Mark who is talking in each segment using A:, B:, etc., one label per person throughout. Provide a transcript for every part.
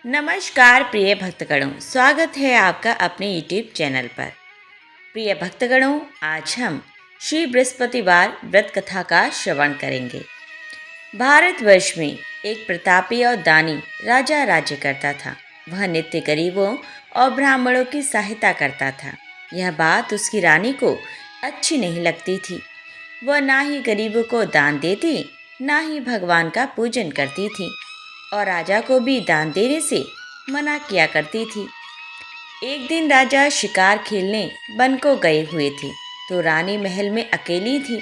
A: नमस्कार प्रिय भक्तगणों, स्वागत है आपका अपने YouTube चैनल पर। प्रिय भक्तगणों, आज हम श्री बृहस्पतिवार व्रत कथा का श्रवण करेंगे। भारतवर्ष में एक प्रतापी और दानी राजा राज्य करता था। वह नित्य गरीबों और ब्राह्मणों की सहायता करता था। यह बात उसकी रानी को अच्छी नहीं लगती थी। वह ना ही गरीबों को दान देती, ना ही भगवान का पूजन करती थी और राजा को भी दान देने से मना किया करती थी। एक दिन राजा शिकार खेलने वन को गए हुए थे, तो रानी महल में अकेली थी।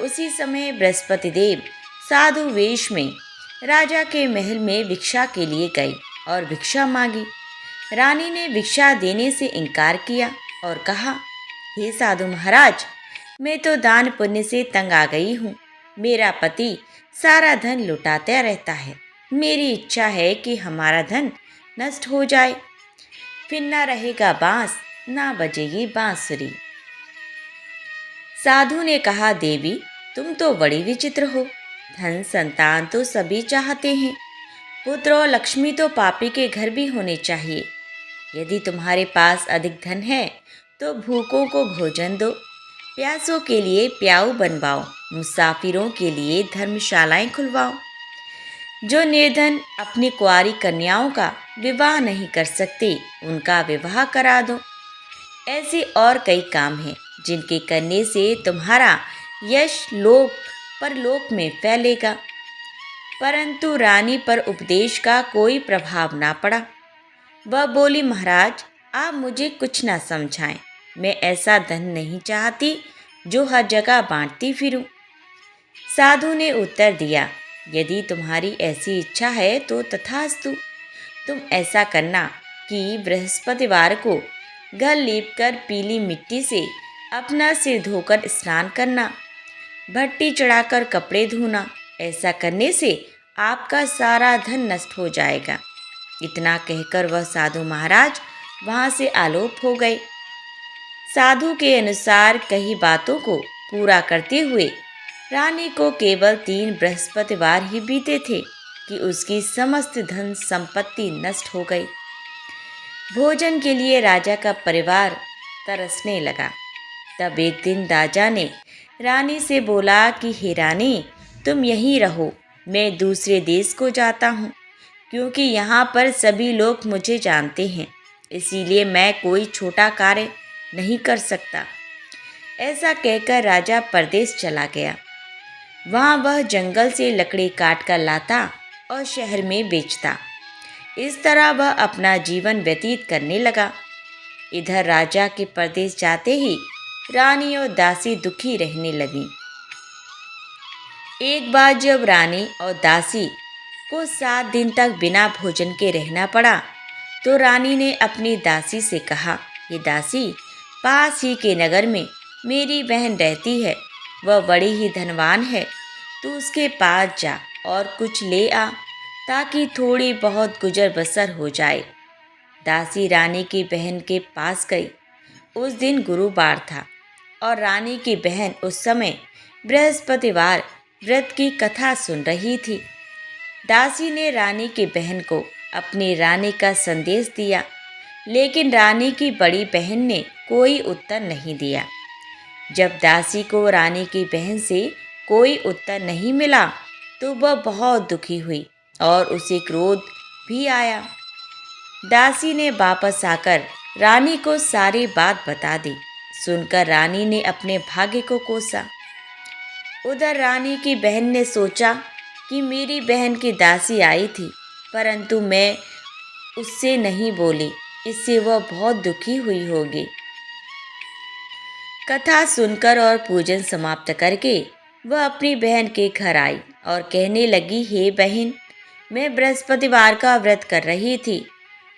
A: उसी समय बृहस्पति देव साधु वेश में राजा के महल में भिक्षा के लिए गए और भिक्षा मांगी। रानी ने भिक्षा देने से इनकार किया और कहा, हे साधु महाराज, मैं तो दान पुण्य से तंग आ गई हूँ। मेरा पति सारा धन लुटाता रहता है। मेरी इच्छा है कि हमारा धन नष्ट हो जाए, फिर ना रहेगा बांस, ना बजेगी बांसुरी। साधु ने कहा, देवी, तुम तो बड़ी विचित्र हो। धन संतान तो सभी चाहते हैं। पुत्र और लक्ष्मी तो पापी के घर भी होने चाहिए। यदि तुम्हारे पास अधिक धन है तो भूखों को भोजन दो, प्यासों के लिए प्याऊ बनवाओ, मुसाफिरों के लिए धर्मशालाएं खुलवाओ। जो निर्धन अपनी कुंवारी कन्याओं का विवाह नहीं कर सकते, उनका विवाह करा दो। ऐसे और कई काम हैं जिनके करने से तुम्हारा यश लोक परलोक में फैलेगा। परंतु रानी पर उपदेश का कोई प्रभाव ना पड़ा। वह बोली, महाराज, आप मुझे कुछ ना समझाएं। मैं ऐसा धन नहीं चाहती जो हर जगह बांटती फिरूं। साधु ने उत्तर दिया, यदि तुम्हारी ऐसी इच्छा है तो तथास्तु। तुम ऐसा करना कि बृहस्पतिवार को घर लीपकर पीली मिट्टी से अपना सिर धोकर स्नान करना, भट्टी चढ़ाकर कपड़े धोना। ऐसा करने से आपका सारा धन नष्ट हो जाएगा। इतना कहकर वह साधु महाराज वहाँ से आलोप हो गए। साधु के अनुसार कई बातों को पूरा करते हुए रानी को केवल 3 बृहस्पतिवार ही बीते थे कि उसकी समस्त धन संपत्ति नष्ट हो गई। भोजन के लिए राजा का परिवार तरसने लगा। तब एक दिन राजा ने रानी से बोला कि हे रानी, तुम यहीं रहो, मैं दूसरे देश को जाता हूँ, क्योंकि यहाँ पर सभी लोग मुझे जानते हैं, इसीलिए मैं कोई छोटा कार्य नहीं कर सकता। ऐसा कहकर राजा परदेश चला गया। वहाँ वह जंगल से लकड़ी काट कर लाता और शहर में बेचता। इस तरह वह अपना जीवन व्यतीत करने लगा। इधर राजा के परदेश जाते ही रानी और दासी दुखी रहने लगी। एक बार जब रानी और दासी को 7 दिन तक बिना भोजन के रहना पड़ा, तो रानी ने अपनी दासी से कहा, ये दासी, पास ही के नगर में मेरी बहन रहती है। वह बड़ी ही धनवान है। तू उसके पास जा और कुछ ले आ, ताकि थोड़ी बहुत गुजर बसर हो जाए। दासी रानी की बहन के पास गई। उस दिन गुरुवार था और रानी की बहन उस समय बृहस्पतिवार व्रत की कथा सुन रही थी। दासी ने रानी की बहन को अपनी रानी का संदेश दिया, लेकिन रानी की बड़ी बहन ने कोई उत्तर नहीं दिया। जब दासी को रानी की बहन से कोई उत्तर नहीं मिला, तो वह बहुत दुखी हुई और उसे क्रोध भी आया। दासी ने वापस आकर रानी को सारी बात बता दी। सुनकर रानी ने अपने भाग्य को कोसा। उधर रानी की बहन ने सोचा कि मेरी बहन की दासी आई थी, परंतु मैं उससे नहीं बोली, इससे वह बहुत दुखी हुई होगी। कथा सुनकर और पूजन समाप्त करके वह अपनी बहन के घर आई और कहने लगी, हे बहन, मैं बृहस्पतिवार का व्रत कर रही थी।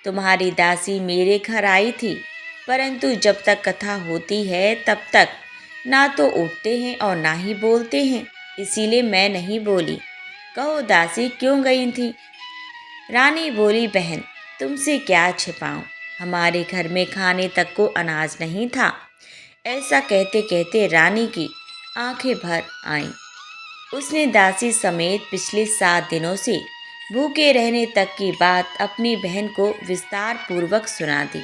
A: तुम्हारी दासी मेरे घर आई थी, परंतु जब तक कथा होती है तब तक ना तो उठते हैं और ना ही बोलते हैं, इसीलिए मैं नहीं बोली। कहो दासी, क्यों गई थी? रानी बोली, बहन, तुमसे क्या छिपाऊं, हमारे घर में खाने तक को अनाज नहीं था। ऐसा कहते कहते रानी की आंखें भर आईं। उसने दासी समेत पिछले 7 दिनों से भूखे रहने तक की बात अपनी बहन को विस्तार पूर्वक सुना दी।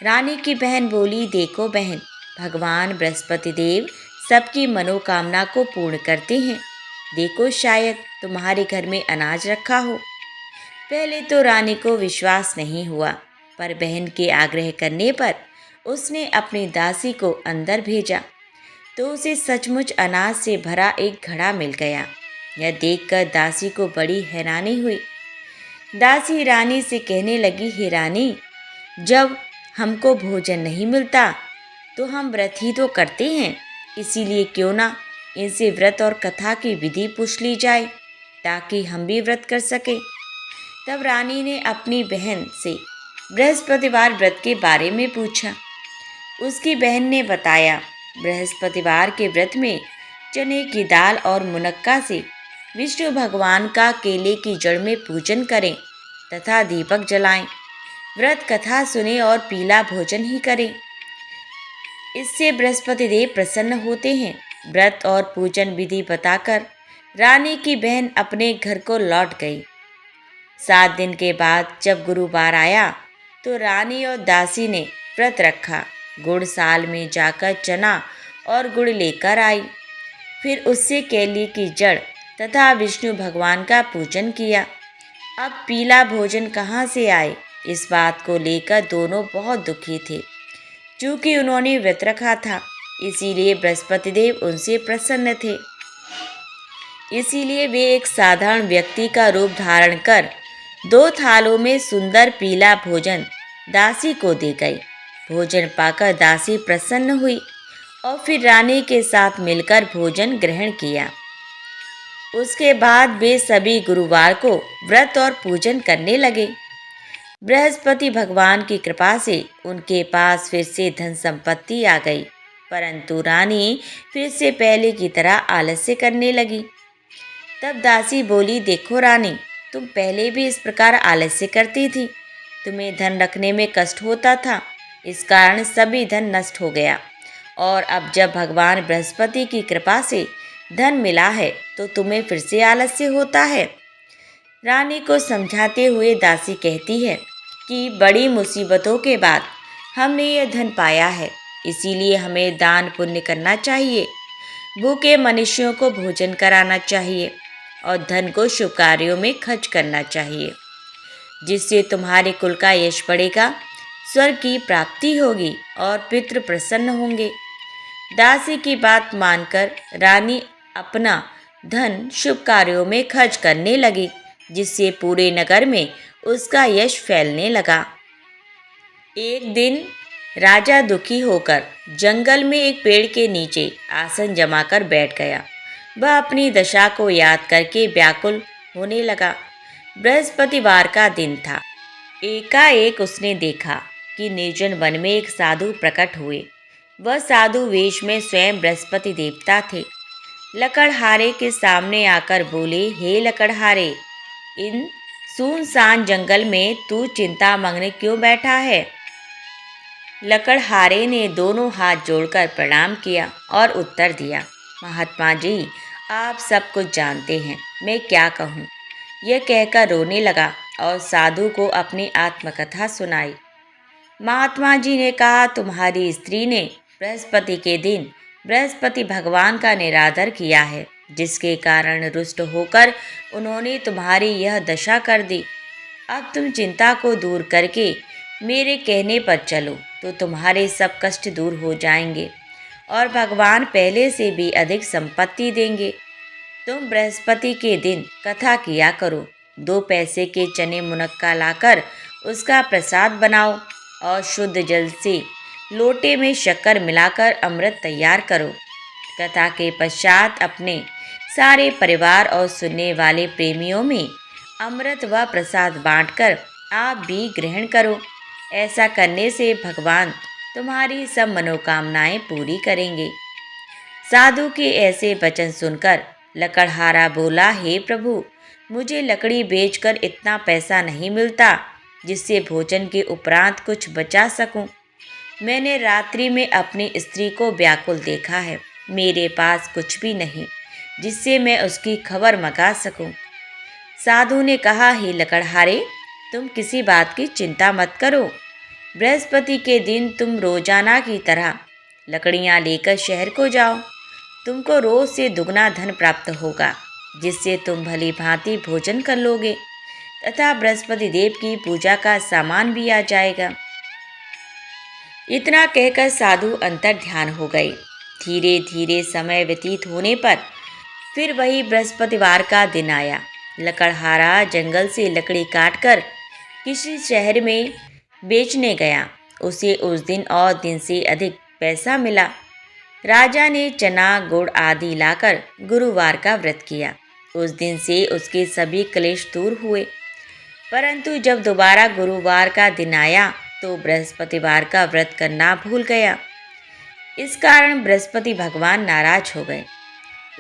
A: रानी की बहन बोली, देखो बहन, भगवान बृहस्पति देव सबकी मनोकामना को पूर्ण करते हैं। देखो, शायद तुम्हारे घर में अनाज रखा हो। पहले तो रानी को विश्वास नहीं हुआ, पर बहन के आग्रह करने पर उसने अपनी दासी को अंदर भेजा तो उसे सचमुच अनाज से भरा एक घड़ा मिल गया। यह देखकर दासी को बड़ी हैरानी हुई। दासी रानी से कहने लगी, हे रानी, जब हमको भोजन नहीं मिलता तो हम व्रत ही तो करते हैं, इसीलिए क्यों ना इनसे व्रत और कथा की विधि पूछ ली जाए ताकि हम भी व्रत कर सकें। तब रानी ने अपनी बहन से बृहस्पतिवार व्रत के बारे में पूछा। उसकी बहन ने बताया, बृहस्पतिवार के व्रत में चने की दाल और मुनक्का से विष्णु भगवान का केले की जड़ में पूजन करें तथा दीपक जलाएं, व्रत कथा सुने और पीला भोजन ही करें। इससे बृहस्पति देव प्रसन्न होते हैं। व्रत और पूजन विधि बताकर रानी की बहन अपने घर को लौट गई। 7 दिन के बाद जब गुरुवार आया तो रानी और दासी ने व्रत रखा। गुड़ साल में जाकर चना और गुड़ लेकर आई, फिर उससे केले की जड़ तथा विष्णु भगवान का पूजन किया। अब पीला भोजन कहाँ से आए, इस बात को लेकर दोनों बहुत दुखी थे। चूँकि उन्होंने व्रत रखा था, इसीलिए बृहस्पति देव उनसे प्रसन्न थे। इसीलिए वे एक साधारण व्यक्ति का रूप धारण कर 2 थालों में सुंदर पीला भोजन दासी को दे गए। भोजन पाकर दासी प्रसन्न हुई और फिर रानी के साथ मिलकर भोजन ग्रहण किया। उसके बाद वे सभी गुरुवार को व्रत और पूजन करने लगे। बृहस्पति भगवान की कृपा से उनके पास फिर से धन संपत्ति आ गई, परंतु रानी फिर से पहले की तरह आलस्य करने लगी। तब दासी बोली, देखो रानी, तुम पहले भी इस प्रकार आलस्य करती थी। तुम्हें धन रखने में कष्ट होता था, इस कारण सभी धन नष्ट हो गया, और अब जब भगवान बृहस्पति की कृपा से धन मिला है तो तुम्हें फिर से आलस्य होता है। रानी को समझाते हुए दासी कहती है कि बड़ी मुसीबतों के बाद हमने यह धन पाया है, इसीलिए हमें दान पुण्य करना चाहिए, भूखे मनुष्यों को भोजन कराना चाहिए और धन को शुभ कार्यों में खर्च करना चाहिए, जिससे तुम्हारे कुल का यश बढ़ेगा, स्वर्ग की प्राप्ति होगी और पितृ प्रसन्न होंगे। दासी की बात मानकर रानी अपना धन शुभ कार्यों में खर्च करने लगी, जिससे पूरे नगर में उसका यश फैलने लगा। एक दिन राजा दुखी होकर जंगल में एक पेड़ के नीचे आसन जमाकर बैठ गया। वह अपनी दशा को याद करके व्याकुल होने लगा। बृहस्पतिवार का दिन था। एकाएक उसने देखा कि निर्जन वन में एक साधु प्रकट हुए। वह साधु वेश में स्वयं बृहस्पति देवता थे। लकड़हारे के सामने आकर बोले, हे लकड़हारे, इन सुनसान जंगल में तू चिंता मग्न क्यों बैठा है? लकड़हारे ने दोनों हाथ जोड़कर प्रणाम किया और उत्तर दिया, महात्मा जी, आप सब कुछ जानते हैं, मैं क्या कहूँ। यह कहकर रोने लगा और साधु को अपनी आत्मकथा सुनाई। महात्मा जी ने कहा, तुम्हारी स्त्री ने बृहस्पति के दिन बृहस्पति भगवान का निरादर किया है, जिसके कारण रुष्ट होकर उन्होंने तुम्हारी यह दशा कर दी। अब तुम चिंता को दूर करके मेरे कहने पर चलो तो तुम्हारे सब कष्ट दूर हो जाएंगे और भगवान पहले से भी अधिक संपत्ति देंगे। तुम बृहस्पति के दिन कथा किया करो। 2 पैसे के चने मुनक्का लाकर उसका प्रसाद बनाओ और शुद्ध जल से लोटे में शक्कर मिलाकर अमृत तैयार करो। कथा के पश्चात अपने सारे परिवार और सुनने वाले प्रेमियों में अमृत व प्रसाद बांटकर आप भी ग्रहण करो। ऐसा करने से भगवान तुम्हारी सब मनोकामनाएं पूरी करेंगे। साधु के ऐसे वचन सुनकर लकड़हारा बोला, हे प्रभु, मुझे लकड़ी बेचकर इतना पैसा नहीं मिलता जिससे भोजन के उपरांत कुछ बचा सकूं। मैंने रात्रि में अपनी स्त्री को व्याकुल देखा है। मेरे पास कुछ भी नहीं जिससे मैं उसकी खबर मंगा सकूं। साधु ने कहा, हे लकड़हारे, तुम किसी बात की चिंता मत करो। बृहस्पति के दिन तुम रोजाना की तरह लकड़ियाँ लेकर शहर को जाओ। तुमको रोज से दुगना धन प्राप्त होगा, जिससे तुम भली भांति भोजन कर लोगे तथा बृहस्पति देव की पूजा का सामान भी आ जाएगा। इतना कहकर साधु अंतर ध्यान हो गए। धीरे धीरे समय व्यतीत होने पर फिर वही बृहस्पतिवार का दिन आया। लकड़हारा जंगल से लकड़ी काटकर किसी शहर में बेचने गया। उसे उस दिन और दिन से अधिक पैसा मिला। राजा ने चना गुड़ आदि लाकर गुरुवार का व्रत किया। उस दिन से उसके सभी क्लेश दूर हुए। परंतु जब दोबारा गुरुवार का दिन आया तो बृहस्पतिवार का व्रत करना भूल गया। इस कारण बृहस्पति भगवान नाराज हो गए।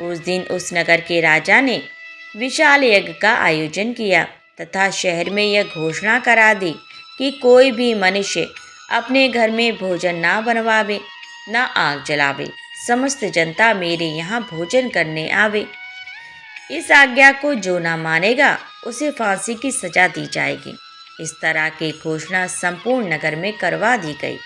A: उस दिन उस नगर के राजा ने विशाल यज्ञ का आयोजन किया तथा शहर में यह घोषणा करा दी कि कोई भी मनुष्य अपने घर में भोजन ना बनवावे, ना आग जलावे। समस्त जनता मेरे यहाँ भोजन करने आवे। इस आज्ञा को जो ना मानेगा उसे फांसी की सजा दी जाएगी। इस तरह की घोषणा संपूर्ण नगर में करवा दी गई।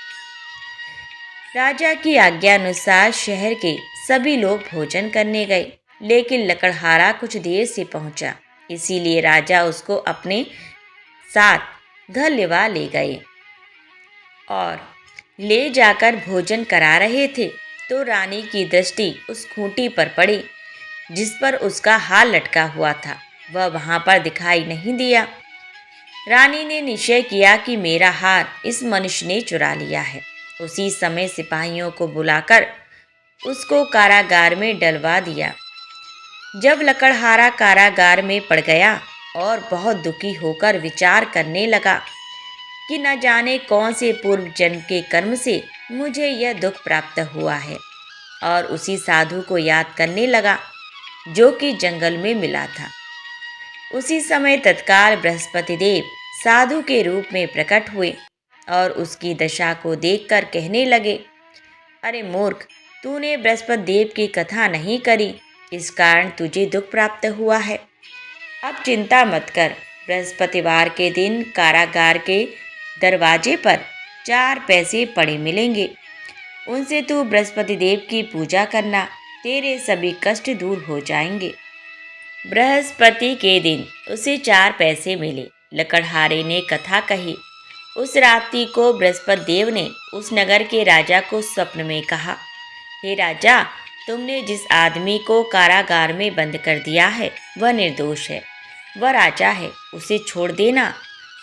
A: राजा की आज्ञा अनुसार शहर के सभी लोग भोजन करने गए, लेकिन लकड़हारा कुछ देर से पहुंचा। इसीलिए राजा उसको अपने साथ घर लिवा ले गए और ले जाकर भोजन करा रहे थे तो रानी की दृष्टि उस खूंटी पर पड़ी जिस पर उसका हार लटका हुआ था। वह वहां पर दिखाई नहीं दिया। रानी ने निश्चय किया कि मेरा हार इस मनुष्य ने चुरा लिया है। उसी समय सिपाहियों को बुलाकर उसको कारागार में डलवा दिया। जब लकड़हारा कारागार में पड़ गया और बहुत दुखी होकर विचार करने लगा कि न जाने कौन से पूर्व जन्म के कर्म से मुझे यह दुख प्राप्त हुआ है, और उसी साधु को याद करने लगा जो कि जंगल में मिला था। उसी समय तत्काल बृहस्पति देव साधु के रूप में प्रकट हुए और उसकी दशा को देखकर कहने लगे, अरे मूर्ख, तूने बृहस्पति देव की कथा नहीं करी, इस कारण तुझे दुख प्राप्त हुआ है। अब चिंता मत कर। बृहस्पतिवार के दिन कारागार के दरवाजे पर 4 पैसे पड़े मिलेंगे। उनसे तू बृहस्पति देव की पूजा करना, तेरे सभी कष्ट दूर हो जाएंगे। बृहस्पति के दिन उसे 4 पैसे मिले। लकड़हारे ने कथा कही। उस रात्रि को बृहस्पति देव ने उस नगर के राजा को स्वप्न में कहा, हे राजा, तुमने जिस आदमी को कारागार में बंद कर दिया है वह निर्दोष है, वह राजा है, उसे छोड़ देना।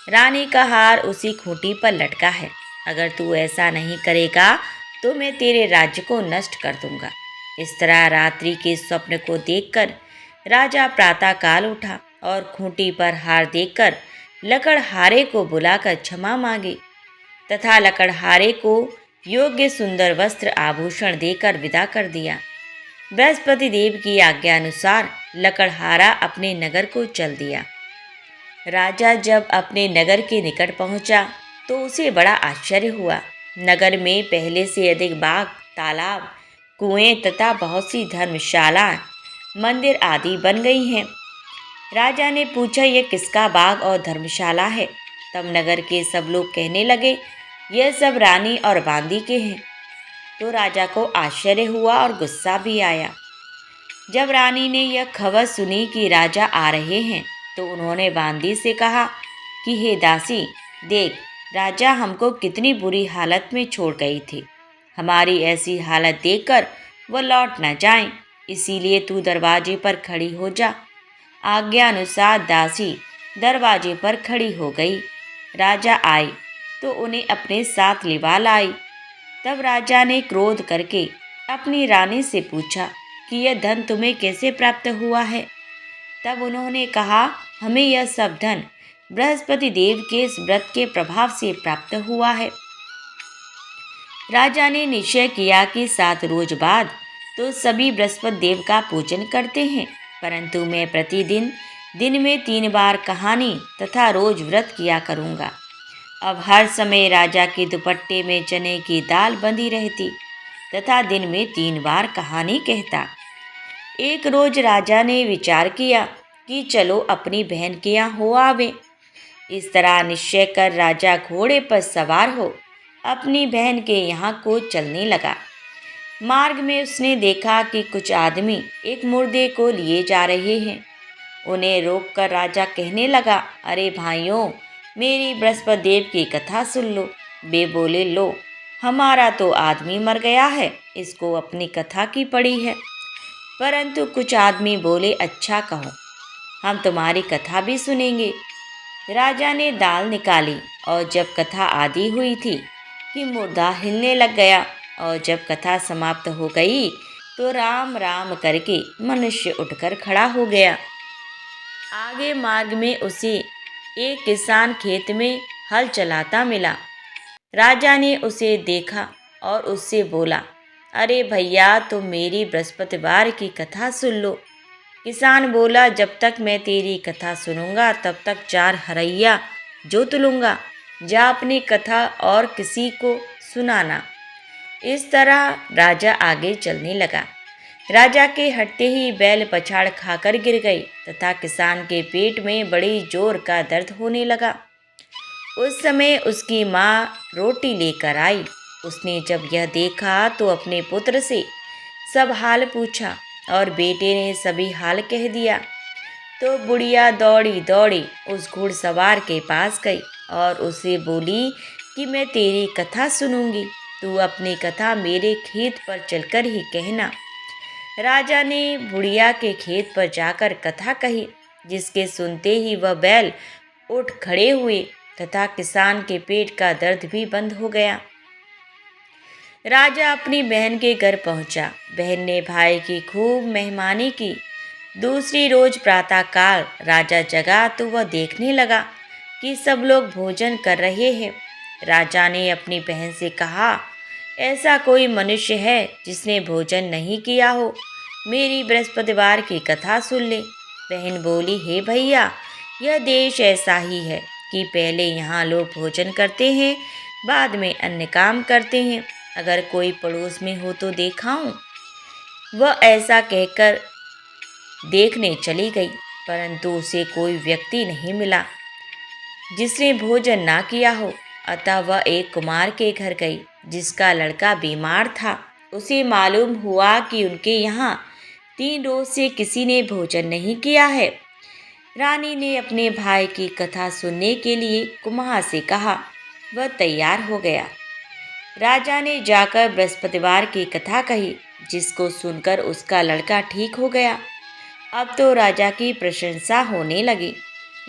A: रानी का हार उसी खूंटी पर लटका है। अगर तू ऐसा नहीं करेगा तो मैं तेरे राज्य को नष्ट कर दूंगा। इस तरह रात्रि के स्वप्न को देखकर राजा प्रातःकाल उठा और खूंटी पर हार देखकर लकड़हारे को बुलाकर क्षमा मांगी तथा लकड़हारे को योग्य सुंदर वस्त्र आभूषण देकर विदा कर दिया। बृहस्पति देव की आज्ञा अनुसार लकड़हारा अपने नगर को चल दिया। राजा जब अपने नगर के निकट पहुंचा तो उसे बड़ा आश्चर्य हुआ। नगर में पहले से अधिक बाग, तालाब, कुएं तथा बहुत सी धर्मशाला, मंदिर आदि बन गई हैं। राजा ने पूछा, यह किसका बाग और धर्मशाला है? तब नगर के सब लोग कहने लगे, यह सब रानी और बांदी के हैं। तो राजा को आश्चर्य हुआ और गुस्सा भी आया। जब रानी ने यह खबर सुनी कि राजा आ रहे हैं तो उन्होंने बांदी से कहा कि हे दासी, देख, राजा हमको कितनी बुरी हालत में छोड़ गई थी। हमारी ऐसी हालत देखकर वह लौट न जाएं, इसीलिए तू दरवाजे पर खड़ी हो जा। आज्ञा अनुसार दासी दरवाजे पर खड़ी हो गई। राजा आए तो उन्हें अपने साथ लिवा लाई। तब राजा ने क्रोध करके अपनी रानी से पूछा कि यह धन तुम्हें कैसे प्राप्त हुआ है? तब उन्होंने कहा, हमें यह सब धन बृहस्पति देव के इस व्रत के प्रभाव से प्राप्त हुआ है। राजा ने निश्चय किया कि 7 रोज बाद तो सभी बृहस्पति देव का पूजन करते हैं, परंतु मैं प्रतिदिन दिन में 3 बार कहानी तथा रोज व्रत किया करूँगा। अब हर समय राजा के दुपट्टे में चने की दाल बंधी रहती तथा दिन में 3 बार कहानी कहता। एक रोज राजा ने विचार किया कि चलो अपनी बहन के यहाँ हो आवे। इस तरह निश्चय कर राजा घोड़े पर सवार हो अपनी बहन के यहाँ को चलने लगा। मार्ग में उसने देखा कि कुछ आदमी एक मुर्दे को लिए जा रहे हैं। उन्हें रोककर राजा कहने लगा, अरे भाइयों, मेरी बृहस्पति देव की कथा सुन लो। वे बोले, लो, हमारा तो आदमी मर गया है, इसको अपनी कथा की पड़ी है। परंतु कुछ आदमी बोले, अच्छा कहो, हम तुम्हारी कथा भी सुनेंगे। राजा ने दाल निकाली और जब कथा आदि हुई थी कि मुर्दा हिलने लग गया, और जब कथा समाप्त हो गई तो राम राम करके मनुष्य उठकर खड़ा हो गया। आगे मार्ग में उसे एक किसान खेत में हल चलाता मिला। राजा ने उसे देखा और उससे बोला, अरे भैया, तुम मेरी बृहस्पतिवार की कथा सुन लो। किसान बोला, जब तक मैं तेरी कथा सुनूंगा तब तक 4 हरैया जोत लूँगा। जा अपनी कथा और किसी को सुनाना। इस तरह राजा आगे चलने लगा। राजा के हटते ही बैल पछाड़ खाकर गिर गई तथा किसान के पेट में बड़ी जोर का दर्द होने लगा। उस समय उसकी माँ रोटी लेकर आई। उसने जब यह देखा तो अपने पुत्र से सब हाल पूछा और बेटे ने सभी हाल कह दिया। तो बुढ़िया दौड़ी दौड़ी उस घुड़सवार के पास गई और उसे बोली कि मैं तेरी कथा सुनूंगी, तू अपनी कथा मेरे खेत पर चलकर ही कहना। राजा ने बुढ़िया के खेत पर जाकर कथा कही, जिसके सुनते ही वह बैल उठ खड़े हुए तथा किसान के पेट का दर्द भी बंद हो गया। राजा अपनी बहन के घर पहुंचा। बहन ने भाई की खूब मेहमानी की। दूसरी रोज प्रातःकाल राजा जगा तो वह देखने लगा कि सब लोग भोजन कर रहे हैं। राजा ने अपनी बहन से कहा, ऐसा कोई मनुष्य है जिसने भोजन नहीं किया हो, मेरी बृहस्पतिवार की कथा सुन ले। बहन बोली, हे भैया, यह देश ऐसा ही है कि पहले यहाँ लोग भोजन करते हैं, बाद में अन्य काम करते हैं। अगर कोई पड़ोस में हो तो दिखाऊं। वह ऐसा कहकर देखने चली गई, परंतु उसे कोई व्यक्ति नहीं मिला जिसने भोजन ना किया हो। अतः वह एक कुमार के घर गई जिसका लड़का बीमार था। उसे मालूम हुआ कि उनके यहाँ 3 रोज से किसी ने भोजन नहीं किया है। रानी ने अपने भाई की कथा सुनने के लिए कुम्हार से कहा। वह तैयार हो गया। राजा ने जाकर बृहस्पतिवार की कथा कही, जिसको सुनकर उसका लड़का ठीक हो गया। अब तो राजा की प्रशंसा होने लगी।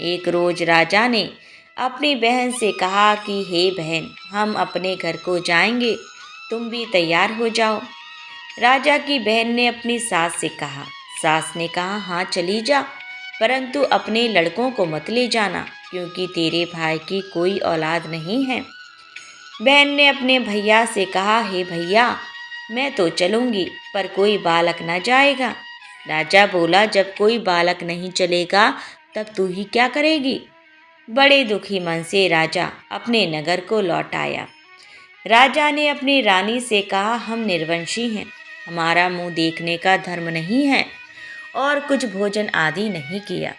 A: एक रोज राजा ने अपनी बहन से कहा कि हे बहन, हम अपने घर को जाएंगे, तुम भी तैयार हो जाओ। राजा की बहन ने अपनी सास से कहा। सास ने कहा, हाँ चली जा, परंतु अपने लड़कों को मत ले जाना, क्योंकि तेरे भाई की कोई औलाद नहीं है। बहन ने अपने भैया से कहा, हे भैया, मैं तो चलूँगी, पर कोई बालक न जाएगा। राजा बोला, जब कोई बालक नहीं चलेगा तब तू ही क्या करेगी। बड़े दुखी मन से राजा अपने नगर को लौट आया। राजा ने अपनी रानी से कहा, हम निर्वंशी हैं, हमारा मुंह देखने का धर्म नहीं है और कुछ भोजन आदि नहीं किया।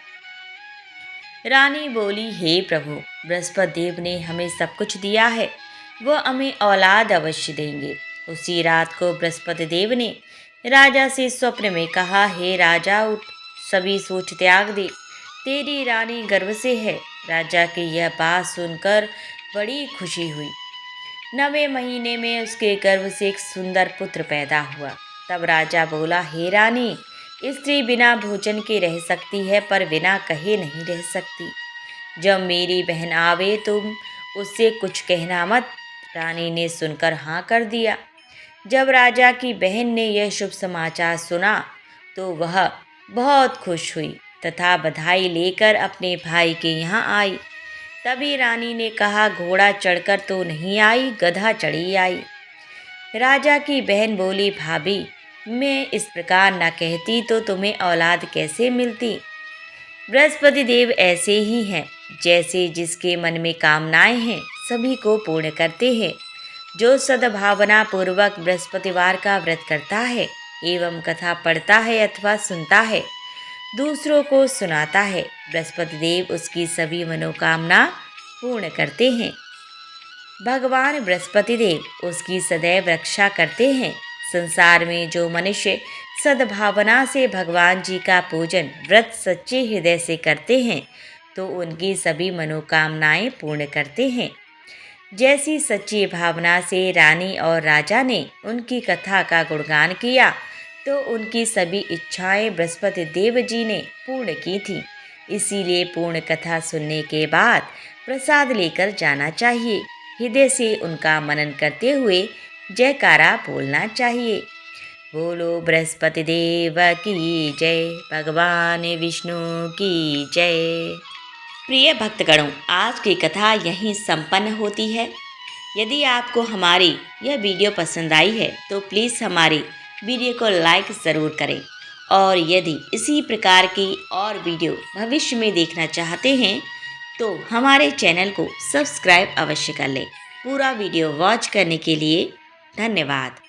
A: रानी बोली, हे प्रभु, बृहस्पति देव ने हमें सब कुछ दिया है, वह हमें औलाद अवश्य देंगे। उसी रात को बृहस्पति देव ने राजा से स्वप्न में कहा, हे राजा, उठ, सभी सोच त्याग दे, तेरी रानी गर्भ से है। राजा की यह बात सुनकर बड़ी खुशी हुई। 9वें महीने में उसके गर्भ से एक सुंदर पुत्र पैदा हुआ। तब राजा बोला, हे रानी, स्त्री बिना भोजन के रह सकती है, पर बिना कहे नहीं रह सकती। जब मेरी बहन आवे तुम उससे कुछ कहना मत। रानी ने सुनकर हाँ कर दिया। जब राजा की बहन ने यह शुभ समाचार सुना तो वह बहुत खुश हुई तथा बधाई लेकर अपने भाई के यहाँ आई। तभी रानी ने कहा, घोड़ा चढ़कर तो नहीं आई, गधा चढ़ी आई। राजा की बहन बोली, भाभी, मैं इस प्रकार न कहती तो तुम्हें औलाद कैसे मिलती। बृहस्पति देव ऐसे ही हैं, जैसे जिसके मन में कामनाएं हैं सभी को पूर्ण करते हैं। जो सद्भावना पूर्वक बृहस्पतिवार का व्रत करता है एवं कथा पढ़ता है अथवा सुनता है, दूसरों को सुनाता है। बृहस्पति देव उसकी सभी मनोकामना पूर्ण करते हैं। भगवान बृहस्पति देव उसकी सदैव रक्षा करते हैं। संसार में जो मनुष्य सद्भावना से भगवान जी का पूजन व्रत सच्चे हृदय से करते हैं तो उनकी सभी मनोकामनाएं पूर्ण करते हैं। जैसी सच्ची भावना से रानी और राजा ने उनकी कथा का गुणगान किया तो उनकी सभी इच्छाएं बृहस्पति देव जी ने पूर्ण की थी। इसीलिए पूर्ण कथा सुनने के बाद प्रसाद लेकर जाना चाहिए। हृदय से उनका मनन करते हुए जयकारा बोलना चाहिए। बोलो बृहस्पति देव की जय, भगवान विष्णु की जय। प्रिय भक्तगणों, आज की कथा यहीं संपन्न होती है। यदि आपको हमारी यह वीडियो पसंद आई है तो प्लीज़ हमारी वीडियो को लाइक ज़रूर करें और यदि इसी प्रकार की और वीडियो भविष्य में देखना चाहते हैं तो हमारे चैनल को सब्सक्राइब अवश्य कर लें। पूरा वीडियो वॉच करने के लिए धन्यवाद।